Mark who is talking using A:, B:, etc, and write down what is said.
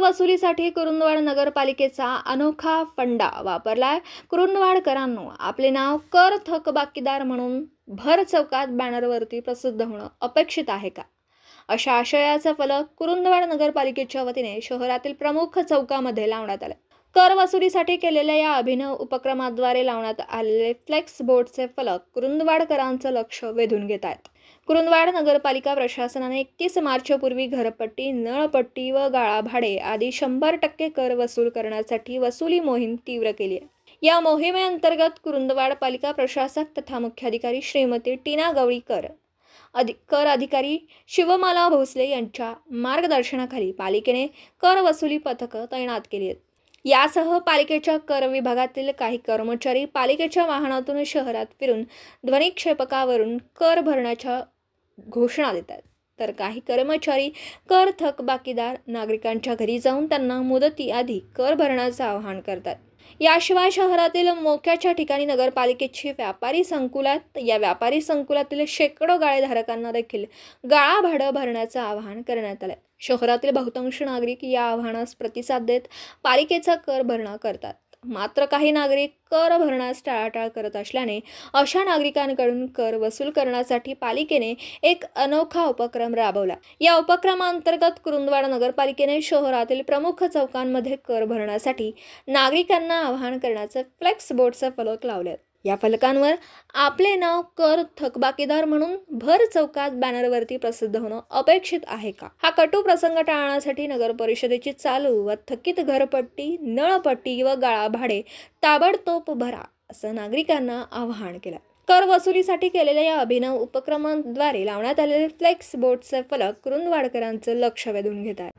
A: वसुलीसाठी कुरुंदवाड नगरपालिकेचा अनोखा फंडा वापरलाय। कुरुंदवाडकरांनो, आपले नाव कर थकबाकीदार म्हणून भर चौकात बॅनरवरती प्रसिद्ध होणं अपेक्षित आहे का? अशा आशयाचा फलक कुरुंदवाड नगरपालिकेच्या वतीने शहरातील प्रमुख चौकामध्ये लावण्यात आला। कर वसुलीसाठी केलेल्या या अभिनव उपक्रमाद्वारे लावण्यात आलेले फ्लेक्स बोर्डचे फलक कुरुंदवाडकरांचं लक्ष वेधून घेत आहेत। कुरुंदवाड नगरपालिका प्रशासनाने 31 मार्चपूर्वी घरपट्टी, नळपट्टी व गाळा भाडे आदी 100% कर वसूल करण्यासाठी वसुली मोहीम तीव्र केली आहे। या मोहिमेअंतर्गत कुरुंदवाड पालिका प्रशासक तथा मुख्याधिकारी श्रीमती टीना गवळीकर, कर अधिकारी शिवमाला भोसले यांच्या मार्गदर्शनाखाली पालिकेने कर वसुली पथकं तैनात केली आहेत। यासह पालिकेच्या कर विभागातील काही कर्मचारी पालिकेच्या वाहनातून शहरात फिरून ध्वनिक्षेपकावरून कर भरण्याच्या घोषणा देतात, तर काही कर्मचारी कर थकबाकीदार नागरिकांच्या घरी जाऊन त्यांना मुदतीआधी कर भरण्याचं आवाहन करतात। याशिवाय शहरातील मोक्याच्या ठिकाणी नगरपालिकेची व्यापारी संकुलातील शेकडो गाळेधारकांना देखील गाळा भाडं भरण्याचं आवाहन करण्यात आलं। शहरातील बहुतांश नागरिक या आवाहनास प्रतिसाद देत पालिकेचा कर भरणा करतात, मात्र काही नागरिक कर भरण्यास टाळाटाळ करत असल्याने अशा नागरिकांकडून कर वसूल करण्यासाठी पालिकेने एक अनोखा उपक्रम राबवला। या उपक्रमाअंतर्गत कुरुंदवाड नगरपालिकेने शहरातील प्रमुख चौकांमध्ये कर भरण्यासाठी नागरिकांना आवाहन करण्याचे फ्लेक्स बोर्डचे फलक लावले। या फलकांवर आपले नाव कर थकबाकीदार म्हणून भर चौकात बॅनरवरती प्रसिद्ध होणं अपेक्षित आहे का? हा कटू प्रसंग टाळण्यासाठी नगर परिषदेची चालू व थकीत घरपट्टी, नळपट्टी व गाळा भाडे ताबडतोब भरा, असं नागरिकांना आवाहन केलं। कर वसुलीसाठी केलेल्या या अभिनव उपक्रमाद्वारे लावण्यात आलेले फ्लेक्स बोर्डचे फलक कुरुंदवाडकरांचं लक्ष वेधून घेत आहेत।